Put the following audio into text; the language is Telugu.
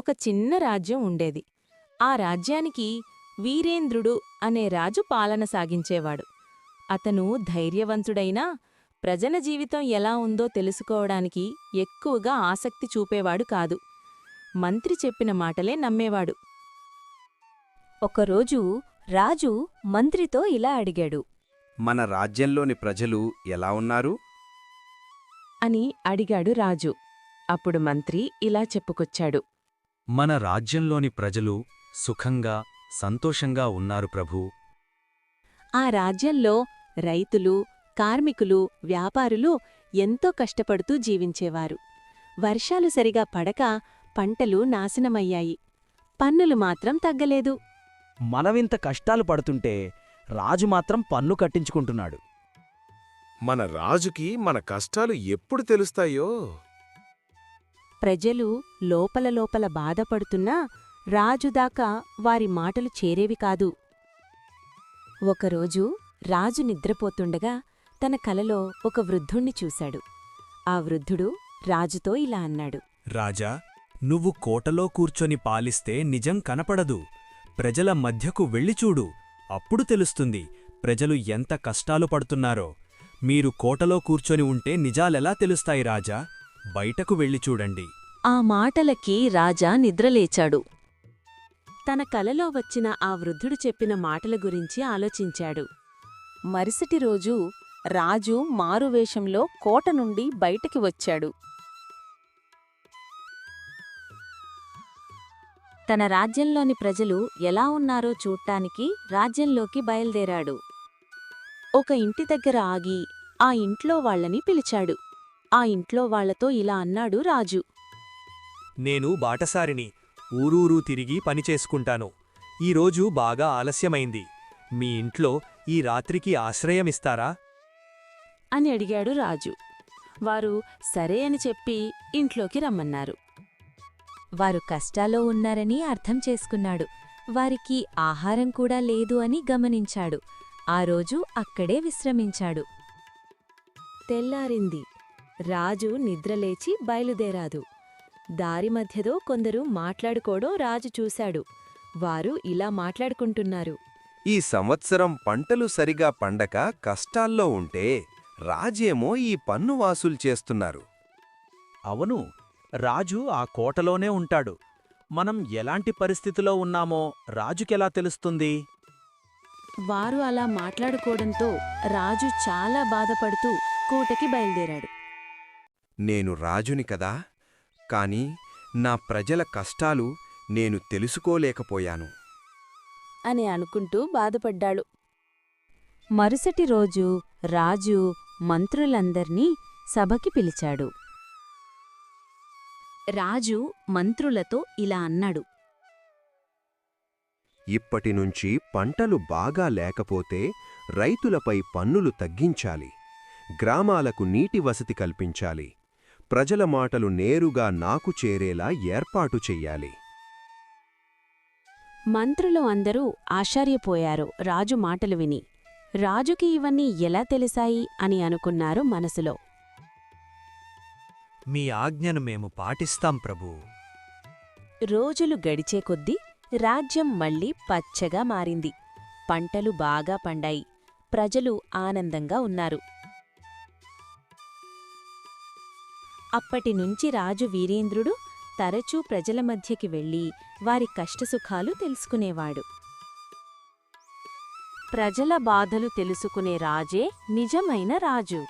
ఒక చిన్న రాజ్యం ఉండేది. ఆ రాజ్యానికి వీరేంద్రుడు అనే రాజు పాలన సాగించేవాడు. అతను ధైర్యవంతుడైనా ప్రజల జీవితం ఎలా ఉందో తెలుసుకోవడానికి ఎక్కువగా ఆసక్తి చూపేవాడు కాదు. మంత్రి చెప్పిన మాటలే నమ్మేవాడు. ఒకరోజు రాజు మంత్రితో ఇలా అడిగాడు. మన రాజ్యంలోని ప్రజలు ఎలా ఉన్నారు? అని అడిగాడు రాజు. అప్పుడు మంత్రి ఇలా చెప్పుకొచ్చాడు. మన రాజ్యంలోని ప్రజలు సుఖంగా సంతోషంగా ఉన్నారు ప్రభూ. ఆ రాజ్యంలో రైతులు, కార్మికులు, వ్యాపారులు ఎంతో కష్టపడుతూ జీవించేవారు. వర్షాలు సరిగా పడక పంటలు నాశనమయ్యాయి. పన్నులు మాత్రం తగ్గలేదు. మనవింత కష్టాలు పడుతుంటే రాజు మాత్రం పన్ను కట్టించుకుంటున్నాడు. మన రాజుకి మన కష్టాలు ఎప్పుడు తెలుస్తాయో? ప్రజలు లోపల లోపల బాధపడుతున్నా రాజుదాకా వారి మాటలు చేరేవి కాదు. ఒకరోజు రాజు నిద్రపోతుండగా తన కలలో ఒక వృద్ధుణ్ణి చూశాడు. ఆ వృద్ధుడు రాజుతో ఇలా అన్నాడు. రాజా, నువ్వు కోటలో కూర్చొని పాలిస్తే నిజం కనపడదు. ప్రజల మధ్యకు వెళ్ళిచూడు, అప్పుడు తెలుస్తుంది ప్రజలు ఎంత కష్టాలు పడుతున్నారో. మీరు కోటలో కూర్చొని ఉంటే నిజాలెలా తెలుస్తాయి రాజా? బయటకు వెళ్ళి చూడండి. ఆ మాటలకి రాజా నిద్రలేచాడు. తన కలలో వచ్చిన ఆ వృద్ధుడు చెప్పిన మాటల గురించి ఆలోచించాడు. మరుసటి రోజు రాజు మారువేషంలో కోట నుండి బయటికి వచ్చాడు. తన రాజ్యంలోని ప్రజలు ఎలా ఉన్నారో చూడ్డానికి రాజ్యంలోకి బయల్దేరాడు. ఒక ఇంటి దగ్గర ఆగి ఆ ఇంట్లో వాళ్ళని పిలిచాడు. ఆ ఇంట్లో వాళ్లతో ఇలా అన్నాడు రాజు. నేను బాటసారిని, ఊరూరూ తిరిగి పనిచేసుకుంటాను. ఈరోజు బాగా ఆలస్యమైంది. మీ ఇంట్లో ఈ రాత్రికి ఆశ్రయమిస్తారా? అని అడిగాడు రాజు. వారు సరే అని చెప్పి ఇంట్లోకి రమ్మన్నారు. వారు కష్టాల్లో ఉన్నారని అర్థం చేసుకున్నాడు. వారికి ఆహారం కూడా లేదు అని గమనించాడు. ఆ రోజు అక్కడే విశ్రమించాడు. తెల్లారింది. రాజు నిద్రలేచి బయలుదేరాదు. దారి మధ్యలో కొందరు మాట్లాడుకోవడం రాజు చూశాడు. వారు ఇలా మాట్లాడుకుంటున్నారు. ఈ సంవత్సరం పంటలు సరిగా పండక కష్టాల్లో ఉంటే రాజేమో ఈ పన్ను వాసులు చేస్తున్నారు. అవును, రాజు ఆ కోటలోనే ఉంటాడు. మనం ఎలాంటి పరిస్థితిలో ఉన్నామో రాజుకెలా తెలుస్తుంది? వారు అలా మాట్లాడుకోవడంతో రాజు చాలా బాధపడుతూ కోటకి బయలుదేరాడు. నేను రాజుని కదా, కాని నా ప్రజల కష్టాలు నేను తెలుసుకోలేకపోయాను అని అనుకుంటూ బాధపడ్డాడు. మరుసటి రోజు రాజు మంత్రులందర్నీ సభకి పిలిచాడు. రాజు మంత్రులతో ఇలా అన్నాడు. ఇప్పటినుంచి పంటలు బాగా లేకపోతే రైతులపై పన్నులు తగ్గించాలి. గ్రామాలకు నీటి వసతి కల్పించాలి. ప్రజల మాటలు నేరుగా నాకు చేరేలా ఏర్పాటు చెయ్యాలి. మంత్రులు అందరూ ఆశ్చర్యపోయారు రాజు మాటలు విని. రాజుకి ఇవన్నీ ఎలా తెలిసాయి అని అనుకున్నారు మనసులో. మీ ఆజ్ఞను మేము పాటిస్తాం ప్రభూ. రోజులు గడిచే కొద్దీ రాజ్యం మళ్లీ పచ్చగా మారింది. పంటలు బాగా పండాయి. ప్రజలు ఆనందంగా ఉన్నారు. అప్పటినుంచి రాజు వీరేంద్రుడు తరచూ ప్రజల మధ్యకి వెళ్లి వారి కష్టసుఖాలు తెలుసుకునేవాడు. ప్రజల బాధలు తెలుసుకునే రాజే నిజమైన రాజు.